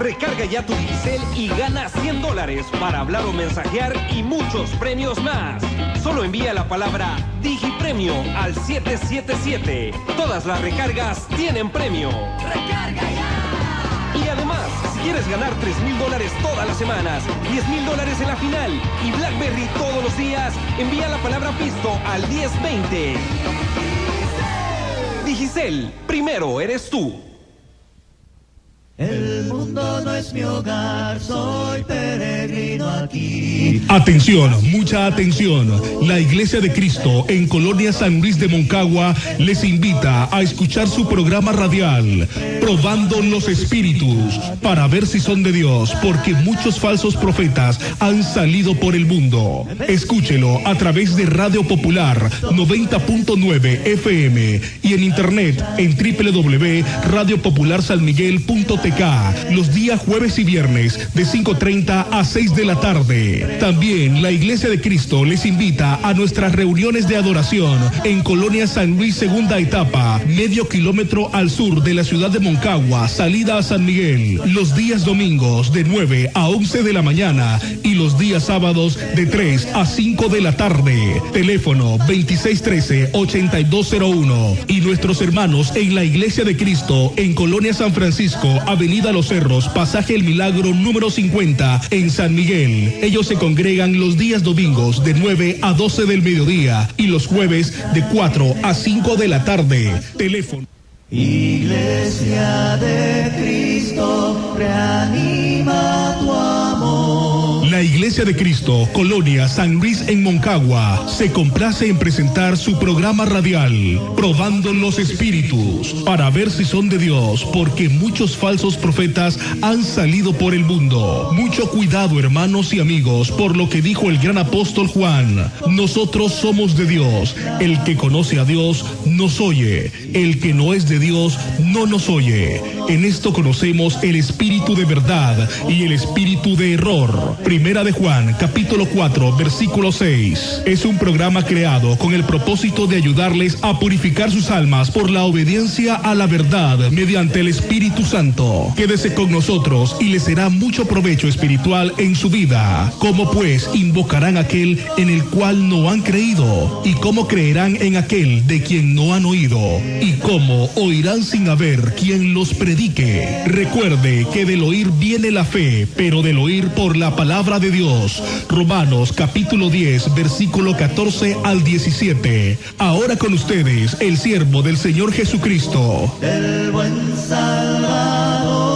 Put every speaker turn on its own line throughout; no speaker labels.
Recarga ya tu Digicel y gana $100 para hablar o mensajear y muchos premios más. Solo envía la palabra Digipremio al 777. Todas las recargas tienen premio. ¡Recarga ya! Y además, si quieres ganar $3,000 todas las semanas, $10,000 en la final y BlackBerry todos los días, envía la palabra Pisto al 1020. Digicel, primero eres tú.
El mundo no es mi hogar, soy peregrino aquí.
Atención, mucha atención. La Iglesia de Cristo en Colonia San Luis de Moncagua les invita a escuchar su programa radial, Probando los Espíritus, para ver si son de Dios, porque muchos falsos profetas han salido por el mundo. Escúchelo a través de Radio Popular 90.9 FM y en internet en www.radiopopularsanmiguel.tk los días jueves y viernes de 5:30 a 6 de la tarde. También la Iglesia de Cristo les invita a nuestras reuniones de adoración en Colonia San Luis, segunda etapa, medio kilómetro al sur de la ciudad de Moncagua, salida a San Miguel, los días domingos de 9 a 11 de la mañana y los días sábados de 3 a 5 de la tarde. Teléfono 2613-8201. Y nuestros hermanos en la Iglesia de Cristo en Colonia San Francisco, Avenida Los Cerros, Pasaje El Milagro número 50 en San Miguel. Ellos se congregan los días domingos de 9 a 12 del mediodía y los jueves de 4 a 5 de la tarde. Teléfono.
Iglesia de Cristo, reanima tu amor.
La Iglesia de Cristo, Colonia San Luis en Moncagua, se complace en presentar su programa radial, Probando los Espíritus, para ver si son de Dios, porque muchos falsos profetas han salido por el mundo. Mucho cuidado, hermanos y amigos, por lo que dijo el gran apóstol Juan: nosotros somos de Dios, el que conoce a Dios nos oye, el que no es de Dios no nos oye. En esto conocemos el espíritu de verdad y el espíritu de error. Primera de Juan, capítulo 4, versículo 6. Es un programa creado con el propósito de ayudarles a purificar sus almas por la obediencia a la verdad mediante el Espíritu Santo. Quédese con nosotros y les será mucho provecho espiritual en su vida. ¿Cómo pues invocarán aquel en el cual no han creído? ¿Y cómo creerán en aquel de quien no han oído? ¿Y cómo oirán sin haber quien los predique? Recuerde que del oír viene la fe, pero del oír por la palabra de Dios. Romanos capítulo 10, versículo 14 al 17. Ahora con ustedes, el siervo del Señor Jesucristo.
El buen Salvador.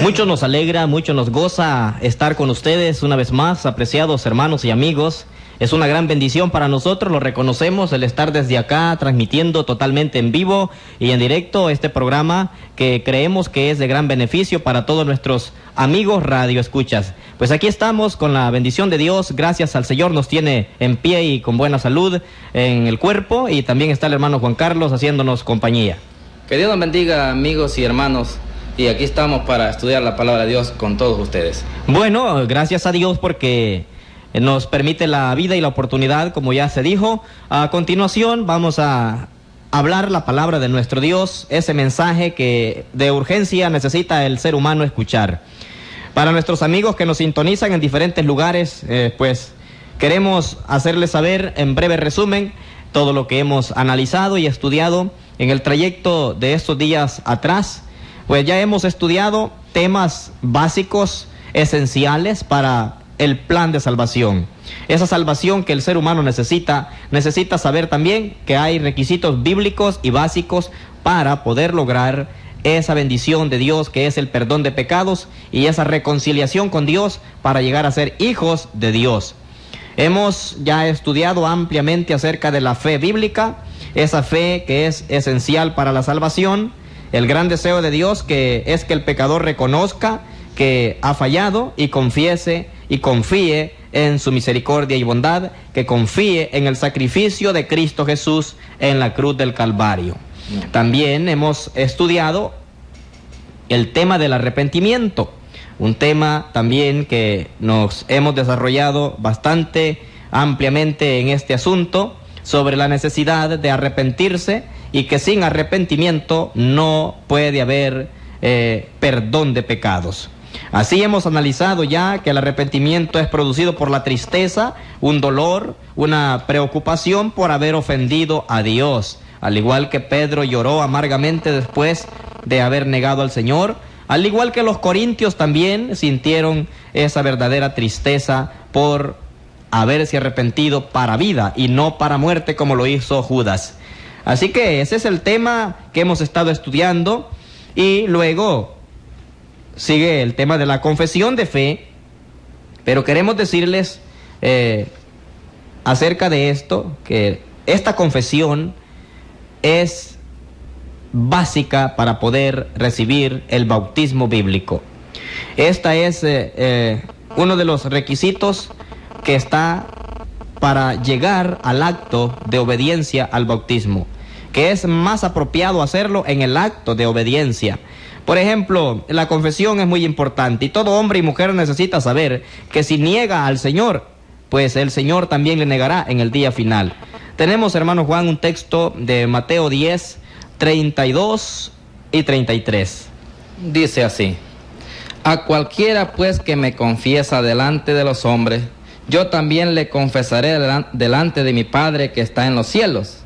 Mucho nos alegra, mucho nos goza estar con ustedes una vez más, apreciados hermanos y amigos. Es una gran bendición para nosotros, lo reconocemos, el estar desde acá transmitiendo totalmente en vivo y en directo este programa que creemos que es de gran beneficio para todos nuestros amigos radioescuchas. Pues aquí estamos con la bendición de Dios, gracias al Señor nos tiene en pie y con buena salud en el cuerpo, y también está el hermano Juan Carlos haciéndonos compañía.
Que Dios nos bendiga, amigos y hermanos, y aquí estamos para estudiar la palabra de Dios con todos ustedes.
Bueno, gracias a Dios porque nos permite la vida y la oportunidad, como ya se dijo. A continuación vamos a hablar la palabra de nuestro Dios, ese mensaje que de urgencia necesita el ser humano escuchar. Para nuestros amigos que nos sintonizan en diferentes lugares, pues queremos hacerles saber en breve resumen todo lo que hemos analizado y estudiado en el trayecto de estos días atrás. Pues ya hemos estudiado temas básicos, esenciales para el plan de salvación. Esa salvación que el ser humano necesita saber también que hay requisitos bíblicos y básicos para poder lograr esa bendición de Dios, que es el perdón de pecados y esa reconciliación con Dios para llegar a ser hijos de Dios. Hemos ya estudiado ampliamente acerca de la fe bíblica, esa fe que es esencial para la salvación, el gran deseo de Dios que es que el pecador reconozca que ha fallado y confiese y confíe en su misericordia y bondad, que confíe en el sacrificio de Cristo Jesús en la cruz del Calvario. También hemos estudiado el tema del arrepentimiento, un tema también que nos hemos desarrollado bastante ampliamente en este asunto, sobre la necesidad de arrepentirse y que sin arrepentimiento no puede haber perdón de pecados. Así hemos analizado ya que el arrepentimiento es producido por la tristeza, un dolor, una preocupación por haber ofendido a Dios. Al igual que Pedro lloró amargamente después de haber negado al Señor, al igual que los corintios también sintieron esa verdadera tristeza por haberse arrepentido para vida y no para muerte como lo hizo Judas. Así que ese es el tema que hemos estado estudiando, y luego sigue el tema de la confesión de fe, pero queremos decirles acerca de esto, que esta confesión es básica para poder recibir el bautismo bíblico. Esta es uno de los requisitos que está para llegar al acto de obediencia al bautismo, que es más apropiado hacerlo en el acto de obediencia. Por ejemplo, la confesión es muy importante, y todo hombre y mujer necesita saber que si niega al Señor, pues el Señor también le negará en el día final. Tenemos, hermano Juan, un texto de Mateo 10, 32 y 33.
Dice así: a cualquiera pues que me confiesa delante de los hombres, yo también le confesaré delante de mi Padre que está en los cielos.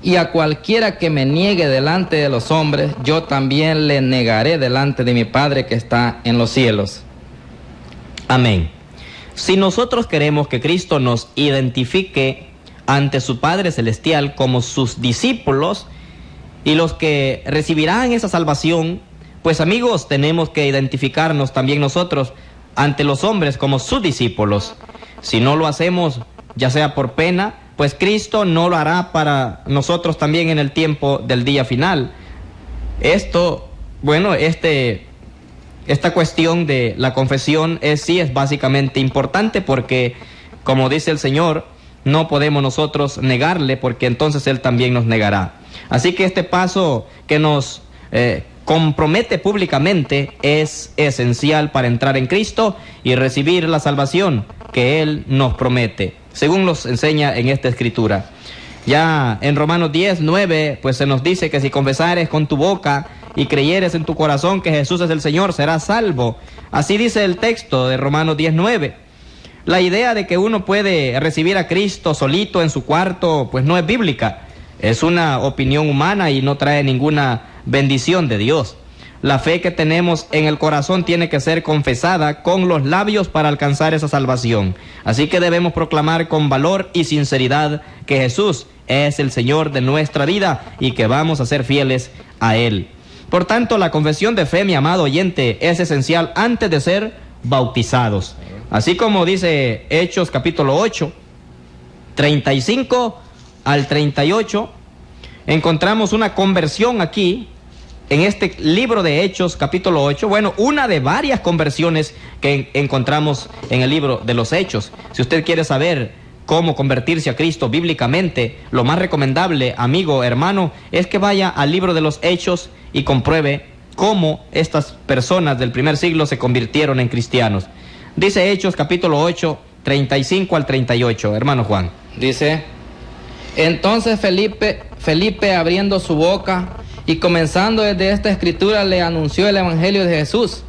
Y a cualquiera que me niegue delante de los hombres, yo también le negaré delante de mi Padre que está en los cielos.
Amén. Si nosotros queremos que Cristo nos identifique ante su Padre Celestial como sus discípulos y los que recibirán esa salvación, pues amigos, tenemos que identificarnos también nosotros ante los hombres como sus discípulos. Si no lo hacemos, ya sea por pena, pues Cristo no lo hará para nosotros también en el tiempo del día final. Esta cuestión de la confesión sí es básicamente importante, porque, como dice el Señor, no podemos nosotros negarle, porque entonces Él también nos negará. Así que este paso que nos compromete públicamente es esencial para entrar en Cristo y recibir la salvación que Él nos promete, según nos enseña en esta escritura. Ya en Romanos 10, 9, pues se nos dice que si confesares con tu boca y creyeres en tu corazón que Jesús es el Señor, serás salvo. Así dice el texto de Romanos 10, 9. La idea de que uno puede recibir a Cristo solito en su cuarto, pues no es bíblica. Es una opinión humana y no trae ninguna bendición de Dios. La fe que tenemos en el corazón tiene que ser confesada con los labios para alcanzar esa salvación. Así que debemos proclamar con valor y sinceridad que Jesús es el Señor de nuestra vida y que vamos a ser fieles a Él. Por tanto, la confesión de fe, mi amado oyente, es esencial antes de ser bautizados. Así como dice Hechos capítulo 8, 35 al 38, encontramos una conversión aquí, en este libro de Hechos capítulo 8, una de varias conversiones que encontramos en el libro de los Hechos. Si usted quiere saber cómo convertirse a Cristo bíblicamente, lo más recomendable, amigo, hermano, es que vaya al libro de los Hechos y compruebe cómo estas personas del primer siglo se convirtieron en cristianos. Dice Hechos capítulo 8, 35 al 38, hermano Juan.
Dice: entonces Felipe abriendo su boca y comenzando desde esta escritura le anunció el evangelio de Jesús.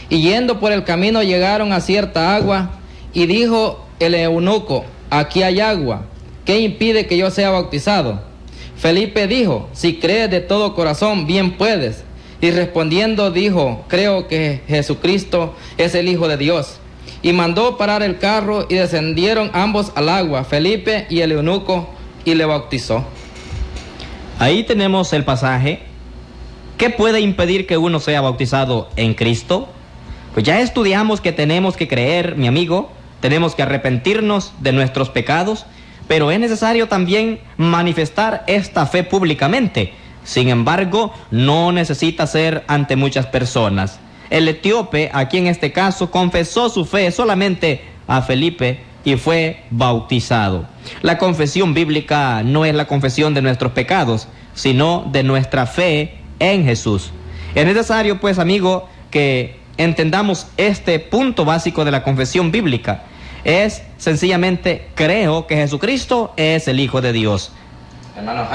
Y yendo por el camino llegaron a cierta agua, y dijo el eunuco: aquí hay agua, ¿qué impide que yo sea bautizado? Felipe dijo: si crees de todo corazón, bien puedes. Y respondiendo dijo: creo que Jesucristo es el Hijo de Dios. Y mandó parar el carro, y descendieron ambos al agua, Felipe y el eunuco, y le bautizó.
Ahí tenemos el pasaje. ¿Qué puede impedir que uno sea bautizado en Cristo? Pues ya estudiamos que tenemos que creer, mi amigo, tenemos que arrepentirnos de nuestros pecados, pero es necesario también manifestar esta fe públicamente. Sin embargo, no necesita ser ante muchas personas. El etíope, aquí en este caso, confesó su fe solamente a Felipe y fue bautizado. La confesión bíblica no es la confesión de nuestros pecados, sino de nuestra fe en Jesús. Es necesario, pues, amigo, que entendamos este punto básico de la confesión bíblica. Es sencillamente: creo que Jesucristo es el Hijo de Dios.
Hermano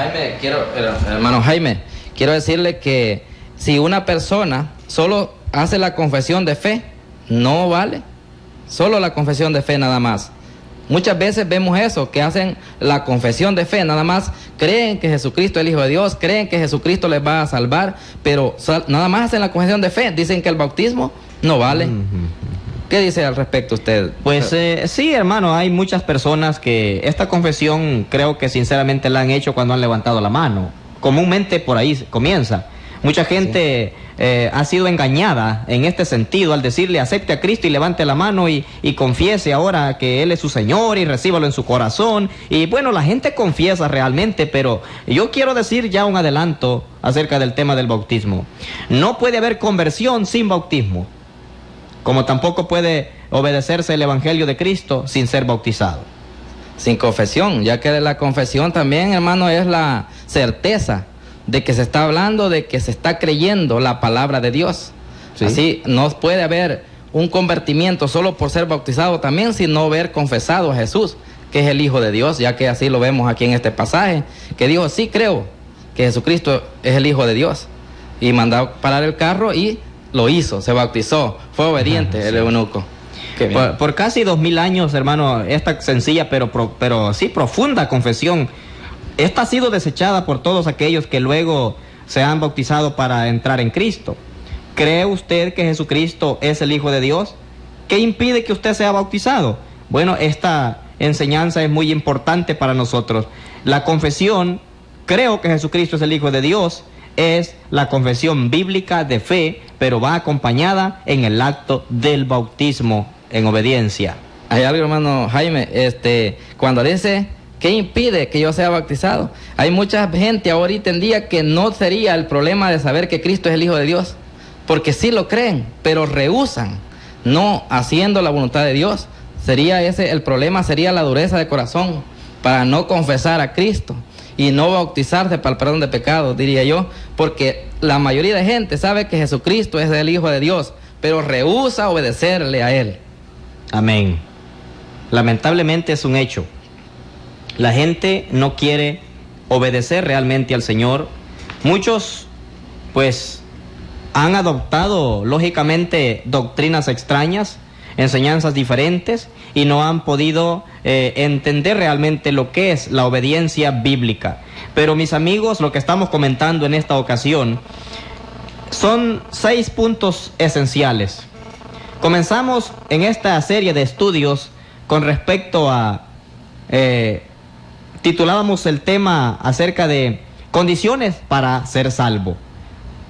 Jaime, quiero decirle que si una persona solo hace la confesión de fe, no vale. Solo la confesión de fe nada más. Muchas veces vemos eso, que hacen la confesión de fe, nada más creen que Jesucristo es el Hijo de Dios, creen que Jesucristo les va a salvar, pero nada más hacen la confesión de fe, dicen que el bautismo no vale. ¿Qué dice al respecto usted?
Pues sí, hermano, hay muchas personas que esta confesión creo que sinceramente la han hecho cuando han levantado la mano. Comúnmente por ahí comienza. Mucha gente ha sido engañada en este sentido al decirle acepte a Cristo y levante la mano y confiese ahora que Él es su Señor y recíbalo en su corazón. Y bueno, la gente confiesa realmente, pero yo quiero decir ya un adelanto acerca del tema del bautismo. No puede haber conversión sin bautismo, como tampoco puede obedecerse el Evangelio de Cristo sin ser bautizado.
Sin confesión, ya que la confesión también, hermano, es la certeza de que se está hablando, de que se está creyendo la palabra de Dios. Sí. Así no puede haber un convertimiento solo por ser bautizado también, sino haber confesado a Jesús, que es el Hijo de Dios, ya que así lo vemos aquí en este pasaje, que dijo, sí creo que Jesucristo es el Hijo de Dios, y mandó parar el carro y lo hizo, se bautizó, fue obediente el eunuco.
Por casi 2000 años, hermano, esta sencilla pero sí profunda confesión, esta ha sido desechada por todos aquellos que luego se han bautizado para entrar en Cristo. ¿Cree usted que Jesucristo es el Hijo de Dios? ¿Qué impide que usted sea bautizado? Bueno, esta enseñanza es muy importante para nosotros. La confesión, creo que Jesucristo es el Hijo de Dios, es la confesión bíblica de fe, pero va acompañada en el acto del bautismo en obediencia.
Hay algo, hermano Jaime, cuando dice, ¿qué impide que yo sea bautizado? Hay mucha gente ahorita en día que no sería el problema de saber que Cristo es el Hijo de Dios, porque sí lo creen, pero rehúsan, no haciendo la voluntad de Dios. Sería ese el problema, sería la dureza de corazón para no confesar a Cristo y no bautizarse para el perdón de pecados, diría yo, porque la mayoría de gente sabe que Jesucristo es el Hijo de Dios, pero rehúsa obedecerle a Él.
Amén. Lamentablemente es un hecho. La gente no quiere obedecer realmente al Señor. Muchos, pues, han adoptado, lógicamente, doctrinas extrañas, enseñanzas diferentes, y no han podido entender realmente lo que es la obediencia bíblica. Pero, mis amigos, lo que estamos comentando en esta ocasión son 6 puntos esenciales. Comenzamos en esta serie de estudios con respecto a... titulábamos el tema acerca de condiciones para ser salvo.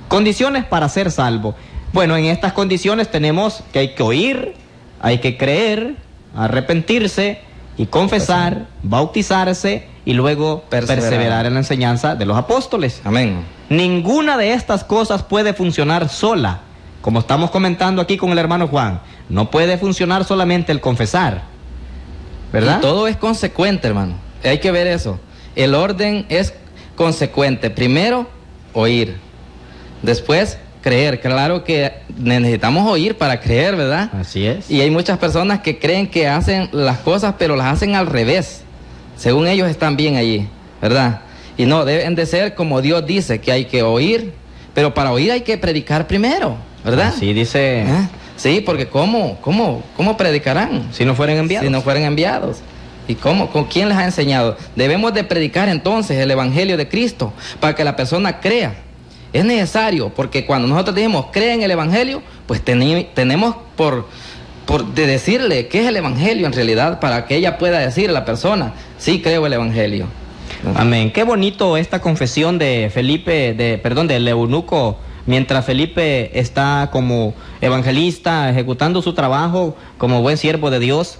Condiciones para ser salvo. Bueno, en estas condiciones tenemos que hay que oír, hay que creer, arrepentirse y confesar, bautizarse y luego perseverar en la enseñanza de los apóstoles.
Amén.
Ninguna de estas cosas puede funcionar sola. Como estamos comentando aquí con el hermano Juan, no puede funcionar solamente el confesar, ¿verdad?
Y todo es consecuente, hermano. Hay que ver eso. El orden es consecuente. Primero, oír. Después, creer. Claro que necesitamos oír para creer, ¿verdad?
Así es.
Y hay muchas personas que creen que hacen las cosas, pero las hacen al revés. Según ellos están bien allí, ¿verdad? Y no, deben de ser como Dios dice, que hay que oír, pero para oír hay que predicar primero, ¿verdad?
Así dice.
Sí, porque ¿cómo predicarán?
Si no fueran enviados.
Si no fueran enviados. ¿Y cómo? ¿Con quién les ha enseñado? Debemos de predicar entonces el Evangelio de Cristo para que la persona crea. Es necesario, porque cuando nosotros decimos cree en el Evangelio, pues tenemos por de decirle qué es el Evangelio en realidad, para que ella pueda decir a la persona, sí creo el Evangelio.
Amén. Qué bonito esta confesión de del eunuco, mientras Felipe está como evangelista, ejecutando su trabajo como buen siervo de Dios.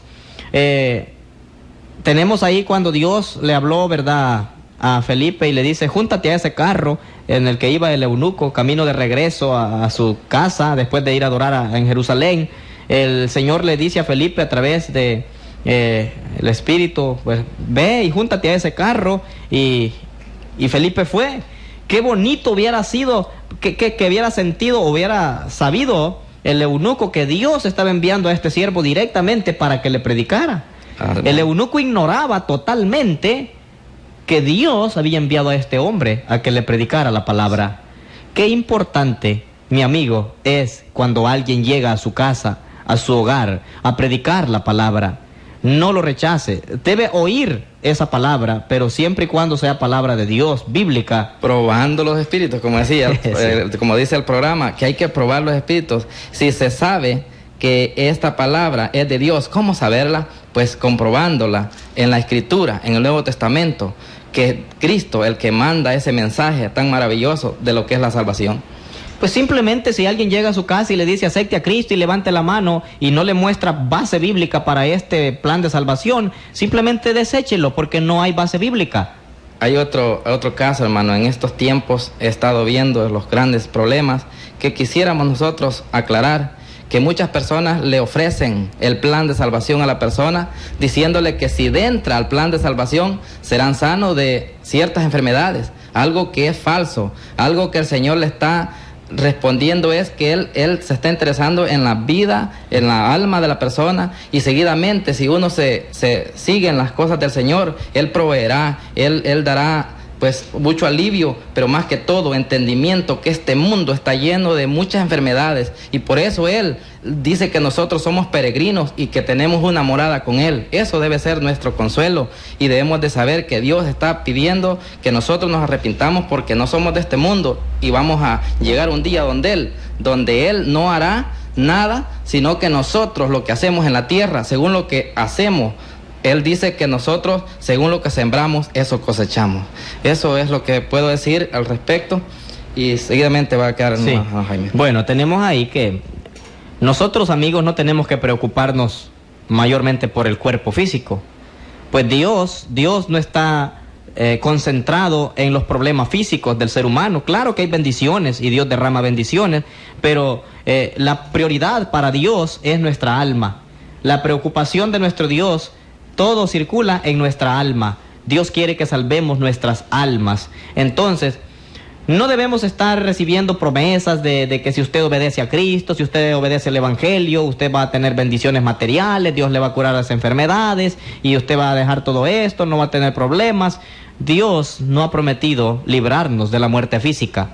Tenemos ahí cuando Dios le habló, ¿verdad?, a Felipe y le dice, júntate a ese carro en el que iba el eunuco, camino de regreso a su casa, después de ir a adorar en Jerusalén. El Señor le dice a Felipe a través de el Espíritu, pues, ve y júntate a ese carro, y Felipe fue. Qué bonito hubiera sido, que hubiera sentido, hubiera sabido el eunuco que Dios estaba enviando a este siervo directamente para que le predicara. El eunuco ignoraba totalmente que Dios había enviado a este hombre a que le predicara la palabra. Qué importante, mi amigo, es cuando alguien llega a su casa, a su hogar, a predicar la palabra. No lo rechace. Debe oír esa palabra, pero siempre y cuando sea palabra de Dios, bíblica.
Probando los espíritus, como decía,
Sí.
como dice el programa, que hay que probar los espíritus. Si se sabe que esta palabra es de Dios, ¿cómo saberla? Pues comprobándola en la Escritura, en el Nuevo Testamento, que es Cristo el que manda ese mensaje tan maravilloso de lo que es la salvación.
Pues simplemente si alguien llega a su casa y le dice acepte a Cristo y levante la mano y no le muestra base bíblica para este plan de salvación, simplemente deséchelo porque no hay base bíblica.
Hay otro caso, hermano. En estos tiempos he estado viendo los grandes problemas que quisiéramos nosotros aclarar, que muchas personas le ofrecen el plan de salvación a la persona, diciéndole que si entra al plan de salvación serán sanos de ciertas enfermedades, algo que es falso, algo que el Señor le está respondiendo es que él se está interesando en la vida, en la alma de la persona, y seguidamente si uno se sigue en las cosas del Señor, Él proveerá, Él dará pues mucho alivio, pero más que todo entendimiento que este mundo está lleno de muchas enfermedades, y por eso Él dice que nosotros somos peregrinos y que tenemos una morada con Él. Eso debe ser nuestro consuelo, y debemos de saber que Dios está pidiendo que nosotros nos arrepintamos porque no somos de este mundo, y vamos a llegar un día donde Él no hará nada, sino que nosotros lo que hacemos en la tierra, según lo que hacemos, Él dice que nosotros, según lo que sembramos, eso cosechamos. Eso es lo que puedo decir al respecto, y seguidamente va a quedar en
Sí.
Jaime.
Bueno, tenemos ahí que nosotros, amigos, no tenemos que preocuparnos mayormente por el cuerpo físico. Pues Dios no está concentrado en los problemas físicos del ser humano. Claro que hay bendiciones y Dios derrama bendiciones, pero la prioridad para Dios es nuestra alma. La preocupación de nuestro Dios, todo circula en nuestra alma. Dios quiere que salvemos nuestras almas. Entonces, no debemos estar recibiendo promesas de que si usted obedece a Cristo, si usted obedece al Evangelio, usted va a tener bendiciones materiales, Dios le va a curar las enfermedades y usted va a dejar todo esto, no va a tener problemas. Dios no ha prometido librarnos de la muerte física.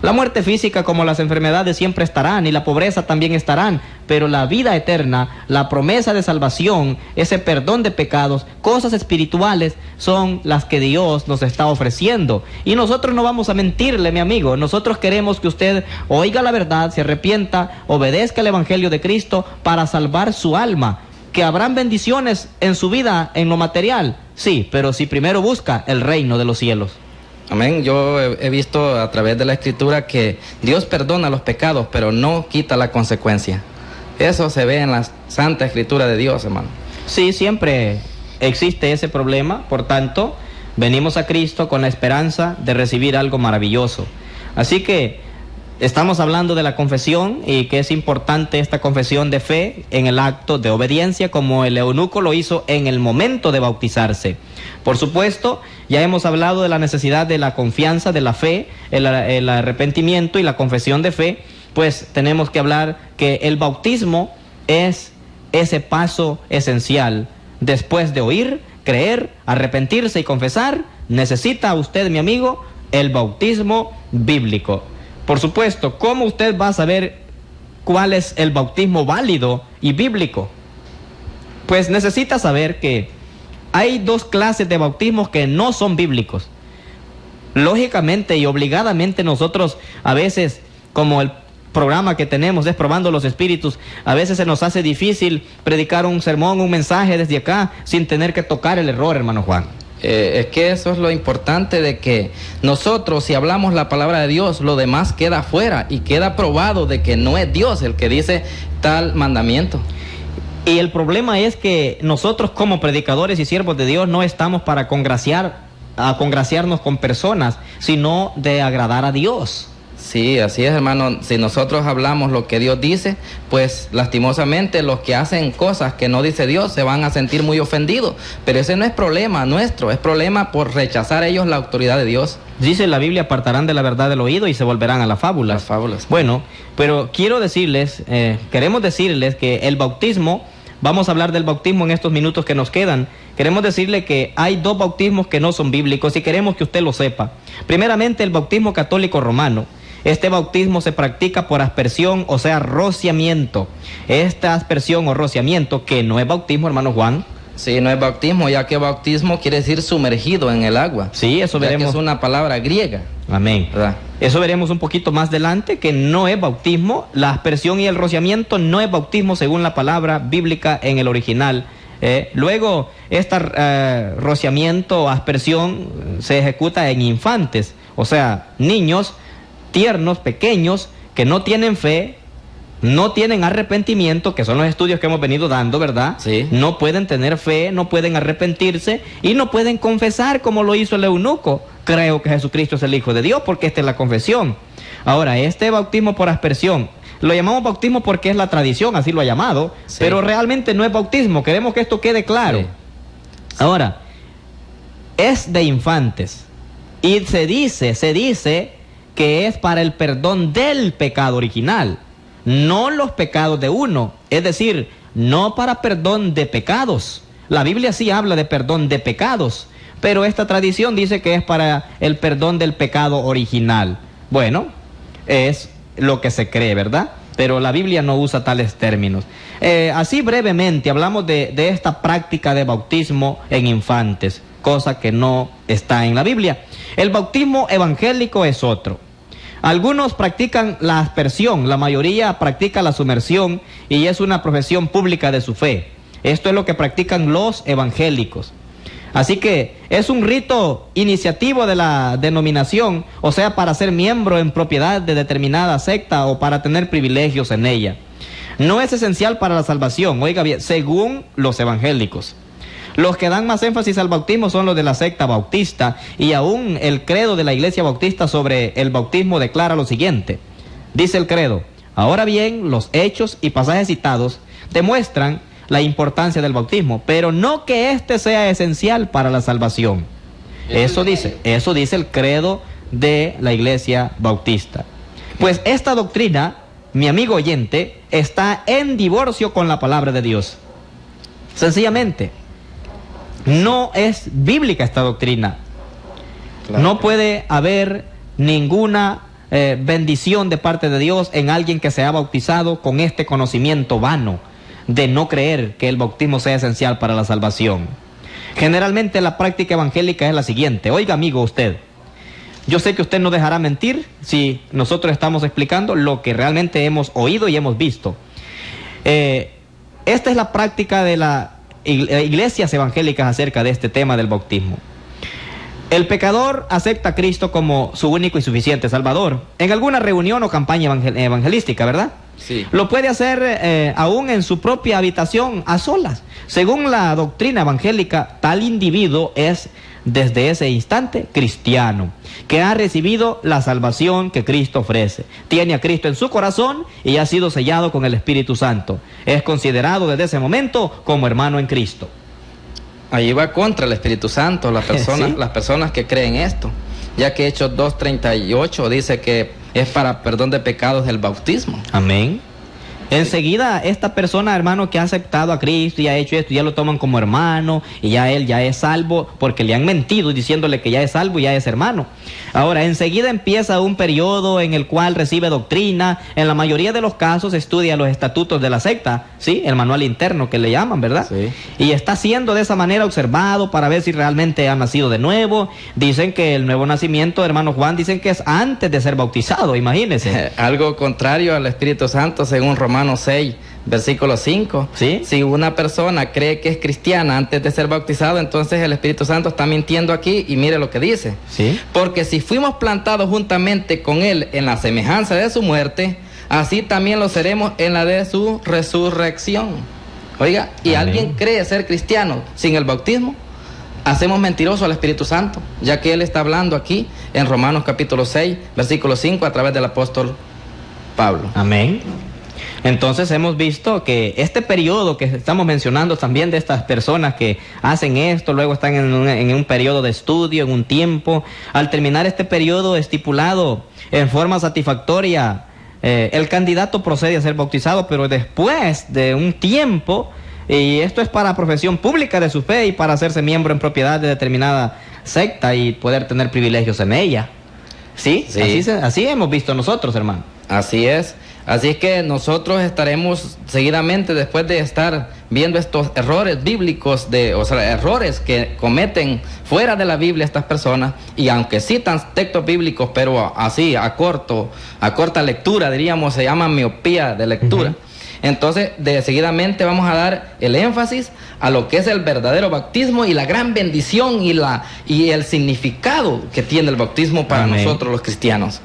La muerte física, como las enfermedades, siempre estarán, y la pobreza también estarán, pero la vida eterna, la promesa de salvación, ese perdón de pecados, cosas espirituales, son las que Dios nos está ofreciendo. Y nosotros no vamos a mentirle, mi amigo. Nosotros queremos que usted oiga la verdad, se arrepienta, obedezca el Evangelio de Cristo para salvar su alma. ¿Que habrán bendiciones en su vida, en lo material? Sí, pero si primero busca el reino de los cielos.
Amén. Yo he visto a través de la Escritura que Dios perdona los pecados, pero no quita la consecuencia. Eso se ve en la Santa Escritura de Dios, hermano.
Sí, siempre existe ese problema. Por tanto, venimos a Cristo con la esperanza de recibir algo maravilloso. Así que estamos hablando de la confesión, y que es importante esta confesión de fe en el acto de obediencia, como el eunuco lo hizo en el momento de bautizarse. Por supuesto, ya hemos hablado de la necesidad de la confianza, de la fe, el arrepentimiento y la confesión de fe. Pues tenemos que hablar que el bautismo es ese paso esencial. Después de oír, creer, arrepentirse y confesar, necesita usted, mi amigo, el bautismo bíblico. Por supuesto, ¿cómo usted va a saber cuál es el bautismo válido y bíblico? Pues necesita saber que hay dos clases de bautismos que no son bíblicos. Lógicamente y obligadamente nosotros a veces, como el programa que tenemos es Probando los Espíritus, a veces se nos hace difícil predicar un sermón, un mensaje desde acá sin tener que tocar el error, hermano Juan.
Es que eso es lo importante, de que nosotros, si hablamos la palabra de Dios, lo demás queda afuera y queda probado de que no es Dios el que dice tal mandamiento.
Y el problema es que nosotros, como predicadores y siervos de Dios, no estamos para congraciarnos con personas, sino de agradar a Dios.
Sí, así es, hermano. Si nosotros hablamos lo que Dios dice, pues lastimosamente los que hacen cosas que no dice Dios se van a sentir muy ofendidos. Pero ese no es problema nuestro, es problema por rechazar ellos la autoridad de Dios.
Dice la Biblia, apartarán de la verdad del oído y se volverán a las fábulas.
Las fábulas.
Bueno, pero quiero decirles, queremos decirles que el bautismo, vamos a hablar del bautismo en estos minutos que nos quedan. Queremos decirle que hay dos bautismos que no son bíblicos y queremos que usted lo sepa. Primeramente, el bautismo católico romano. Este bautismo se practica por aspersión, o sea, rociamiento. Esta aspersión o rociamiento, que no es bautismo, hermano Juan.
Sí, no es bautismo, ya que bautismo quiere decir sumergido en el agua.
Sí, eso
ya
veremos.
que es una palabra griega.
Amén.
¿Verdad?
Eso veremos un poquito más adelante, que no es bautismo. La aspersión y el rociamiento no es bautismo según la palabra bíblica en el original. Luego, este rociamiento o aspersión se ejecuta en infantes, o sea, niños tiernos, pequeños, que no tienen fe, no tienen arrepentimiento, que son los estudios que hemos venido dando, ¿verdad?
Sí.
No pueden tener fe, no pueden arrepentirse y no pueden confesar como lo hizo el eunuco. Creo que Jesucristo es el Hijo de Dios, porque esta es la confesión. Ahora, este bautismo por aspersión, lo llamamos bautismo porque es la tradición, así lo ha llamado,
sí,
pero realmente no es bautismo. Queremos que esto quede claro.
Sí.
Ahora, es de infantes y se dice que es para el perdón del pecado original, no los pecados de uno, es decir, no para perdón de pecados. La Biblia sí habla de perdón de pecados, pero esta tradición dice que es para el perdón del pecado original. Bueno, es lo que se cree, ¿verdad? Pero la Biblia no usa tales términos. Así brevemente hablamos de esta práctica de bautismo en infantes, cosa que no está en la Biblia. El bautismo evangélico es otro. Algunos practican la aspersión, la mayoría practica la sumersión y es una profesión pública de su fe. Esto es lo que practican los evangélicos. Así que es un rito iniciativo de la denominación, o sea, para ser miembro en propiedad de determinada secta o para tener privilegios en ella. No es esencial para la salvación, oiga bien, según los evangélicos. Los que dan más énfasis al bautismo son los de la secta bautista, y aún el credo de la iglesia bautista sobre el bautismo declara lo siguiente. Dice el credo: ahora bien, los hechos y pasajes citados demuestran la importancia del bautismo, pero no que éste sea esencial para la salvación. Eso dice el credo de la iglesia bautista. Pues esta doctrina, mi amigo oyente, está en divorcio con la palabra de Dios. Sencillamente, no es bíblica esta doctrina.
Claro.
No puede haber ninguna bendición de parte de Dios en alguien que se ha bautizado con este conocimiento vano de no creer que el bautismo sea esencial para la salvación. Generalmente la práctica evangélica es la siguiente. Oiga, amigo, usted, yo sé que usted no dejará mentir si nosotros estamos explicando lo que realmente hemos oído y hemos visto. Esta es la práctica de las iglesias evangélicas acerca de este tema del bautismo. El pecador acepta a Cristo como su único y suficiente Salvador en alguna reunión o campaña evangelística, ¿verdad?
Sí.
Lo puede hacer aún en su propia habitación, a solas. Según la doctrina evangélica, tal individuo es desde ese instante cristiano, que ha recibido la salvación que Cristo ofrece. Tiene a Cristo en su corazón y ha sido sellado con el Espíritu Santo. Es considerado desde ese momento como hermano en Cristo.
Ahí va contra el Espíritu Santo las personas,
¿Sí?
Las personas que creen esto, ya que Hechos 2:38 dice que es para perdón de pecados el bautismo.
Amén. Enseguida esta persona, hermano, que ha aceptado a Cristo y ha hecho esto, ya lo toman como hermano y ya él ya es salvo porque le han mentido diciéndole que ya es salvo y ya es hermano. Ahora, enseguida empieza un periodo en el cual recibe doctrina. En la mayoría de los casos estudia los estatutos de la secta, ¿sí? El manual interno que le llaman, ¿verdad?
Sí.
Y está siendo de esa manera observado para ver si realmente ha nacido de nuevo. Dicen que el nuevo nacimiento, hermano Juan, dicen que es antes de ser bautizado, imagínense.
Algo contrario al Espíritu Santo según Romanos 6, versículo 5.
¿Sí?
Si una persona cree que es cristiana antes de ser bautizado, entonces el Espíritu Santo está mintiendo aquí, y mire lo que dice.
¿Sí?
Porque si fuimos plantados juntamente con Él en la semejanza de su muerte, así también lo seremos en la de su resurrección. Oiga, y
Amén.
alguien cree ser cristiano sin el bautismo, hacemos mentiroso al Espíritu Santo, ya que Él está hablando aquí en Romanos capítulo 6, versículo 5, a través del apóstol Pablo.
Amén. Entonces hemos visto que este periodo que estamos mencionando también de estas personas que hacen esto, luego están en un periodo de estudio, en un tiempo. Al terminar este periodo estipulado en forma satisfactoria, el candidato procede a ser bautizado, pero después de un tiempo, y esto es para profesión pública de su fe y para hacerse miembro en propiedad de determinada secta y poder tener privilegios en ella. Sí,
Sí.
así hemos visto nosotros, hermano.
Así es. Así es que nosotros estaremos seguidamente, después de estar viendo estos errores bíblicos, errores que cometen fuera de la Biblia estas personas, y aunque citan textos bíblicos, pero así a corta lectura, diríamos, se llama miopía de lectura. Entonces, seguidamente vamos a dar el énfasis a lo que es el verdadero bautismo y la gran bendición y el significado que tiene el bautismo para
Amén.
nosotros los cristianos.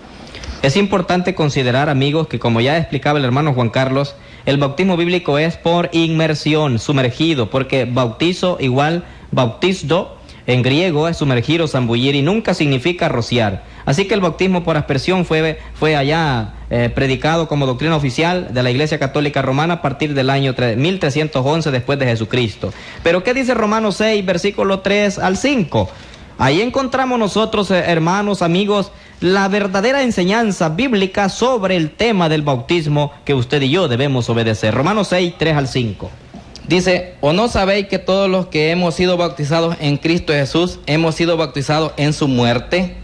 Es importante considerar, amigos, que como ya explicaba el hermano Juan Carlos, el bautismo bíblico es por inmersión, sumergido, porque bautizo igual bautizo en griego es sumergir o zambullir y nunca significa rociar. Así que el bautismo por aspersión fue allá predicado como doctrina oficial de la Iglesia Católica Romana a partir del año 1311 después de Jesucristo. Pero ¿qué dice Romanos 6, versículo 3 al 5? Ahí encontramos nosotros, hermanos, amigos, la verdadera enseñanza bíblica sobre el tema del bautismo que usted y yo debemos obedecer. Romanos 6, 3 al 5.
Dice, ¿o no sabéis que todos los que hemos sido bautizados en Cristo Jesús, hemos sido bautizados en su muerte?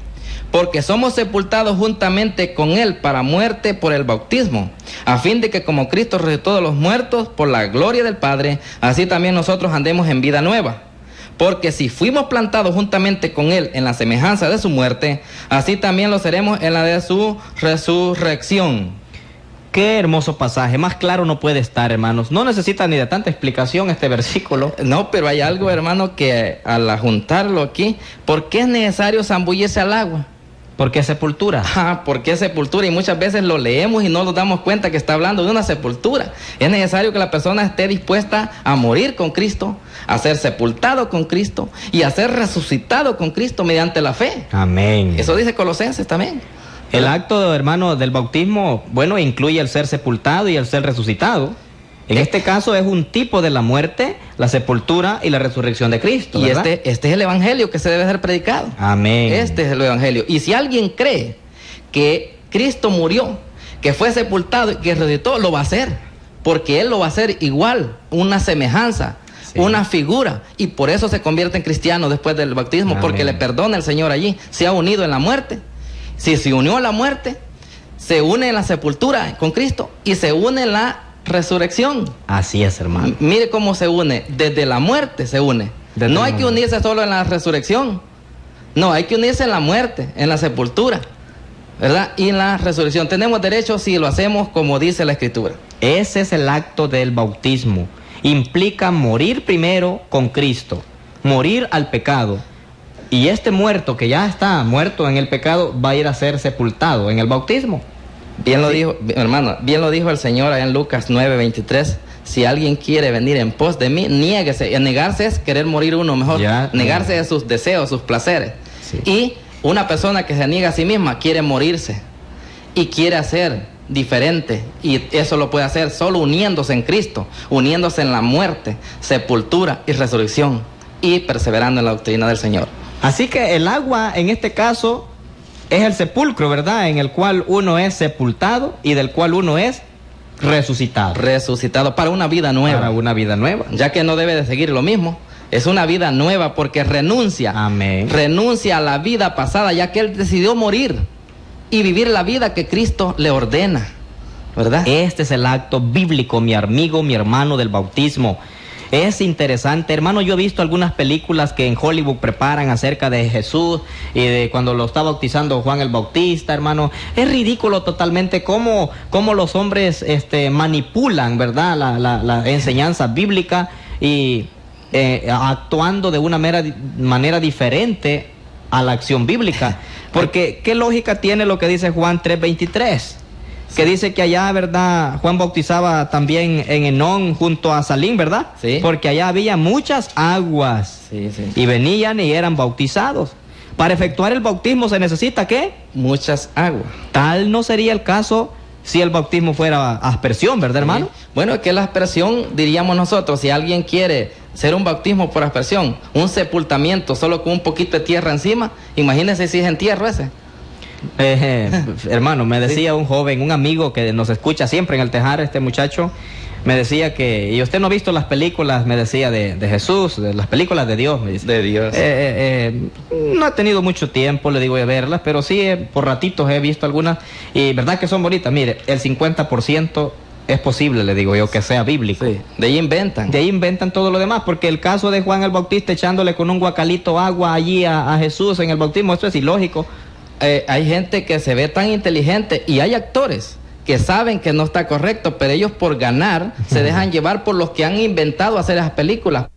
Porque somos sepultados juntamente con Él para muerte por el bautismo, a fin de que como Cristo resucitó de los muertos por la gloria del Padre, así también nosotros andemos en vida nueva. Porque si fuimos plantados juntamente con Él en la semejanza de su muerte, así también lo seremos en la de su resurrección.
Qué hermoso pasaje, más claro no puede estar, hermanos. No necesita ni de tanta explicación este versículo.
No, pero hay algo, hermano, que al juntarlo aquí, ¿por qué es necesario zambullirse al agua?
Porque es sepultura.
Porque es sepultura, y muchas veces lo leemos y no nos damos cuenta que está hablando de una sepultura. Es necesario que la persona esté dispuesta a morir con Cristo, a ser sepultado con Cristo y a ser resucitado con Cristo mediante la fe.
Amén.
Eso dice Colosenses también.
El acto, hermano, del bautismo, bueno, incluye el ser sepultado y el ser resucitado. En este caso es un tipo de la muerte, la sepultura y la resurrección de Cristo,
Y
¿verdad?
este es el evangelio que se debe ser predicado.
Amén.
Este es el evangelio. Y si alguien cree que Cristo murió, que fue sepultado y que resucitó, lo va a hacer. Porque Él lo va a hacer igual, una semejanza,
Sí.
una figura. Y por eso se convierte en cristiano después del bautismo,
Amén.
porque le perdona el Señor allí. Se ha unido en la muerte. Si se unió a la muerte, se une en la sepultura con Cristo y se une en la resurrección.
Así es, hermano.
Mire cómo se une, desde la muerte se une.
Desde
No
la
hay que
muerte.
unirse solo en la resurrección. No, hay que unirse en la muerte, en la sepultura, ¿verdad? Y en la resurrección. Tenemos derecho si lo hacemos como dice la Escritura.
Ese es el acto del bautismo. Implica morir primero con Cristo, morir al pecado. Y este muerto que ya está muerto en el pecado va a ir a ser sepultado en el bautismo.
Bien lo dijo, hermano, bien lo dijo el Señor allá en Lucas 9:23. Si alguien quiere venir en pos de mí, niéguese. Y negarse es querer morir uno mejor.
Ya,
negarse de sus deseos, sus placeres.
Sí.
Y una persona que se niega a sí misma quiere morirse y quiere hacer diferente. Y eso lo puede hacer solo uniéndose en Cristo, uniéndose en la muerte, sepultura y resurrección, y perseverando en la doctrina del Señor.
Así que el agua en este caso es el sepulcro, ¿verdad? En el cual uno es sepultado y del cual uno es resucitado.
Resucitado para una vida nueva.
Para una vida nueva.
Ya que no debe de seguir lo mismo. Es una vida nueva porque renuncia.
Amén.
Renuncia a la vida pasada, ya que Él decidió morir y vivir la vida que Cristo le ordena, ¿verdad?
Este es el acto bíblico, mi amigo, mi hermano, del bautismo. Es interesante, hermano. Yo he visto algunas películas que en Hollywood preparan acerca de Jesús y de cuando lo está bautizando Juan el Bautista, hermano. Es ridículo totalmente cómo los hombres manipulan, ¿verdad?, la enseñanza bíblica y actuando de una manera diferente a la acción bíblica. Porque, ¿qué lógica tiene lo que dice Juan 3:23? Que dice que allá, ¿verdad?, Juan bautizaba también en Enón junto a Salim, ¿verdad?
Sí.
Porque allá había muchas aguas.
Sí, sí.
Y venían y eran bautizados. Para efectuar el bautismo se necesita, ¿qué?
Muchas aguas.
Tal no sería el caso si el bautismo fuera aspersión, ¿verdad, hermano?
Bueno, que la aspersión, diríamos nosotros, si alguien quiere ser un bautismo por aspersión, un sepultamiento solo con un poquito de tierra encima, imagínense si es entierro ese.
Hermano, me decía un joven, un amigo que nos escucha siempre en el Tejar, este muchacho, me decía que, y usted no ha visto las películas, me decía, de Jesús, de las películas de Dios, me dice.
De Dios.
No he tenido mucho tiempo, le digo, de verlas, pero sí, por ratitos he visto algunas, y verdad que son bonitas. Mire, el 50% es posible, le digo yo, que sea bíblico.
Sí, de ahí inventan.
De ahí inventan todo lo demás, porque el caso de Juan el Bautista echándole con un guacalito agua allí a Jesús en el bautismo, esto es ilógico.
Hay gente que se ve tan inteligente y hay actores que saben que no está correcto, pero ellos por ganar se dejan llevar por los que han inventado hacer esas películas.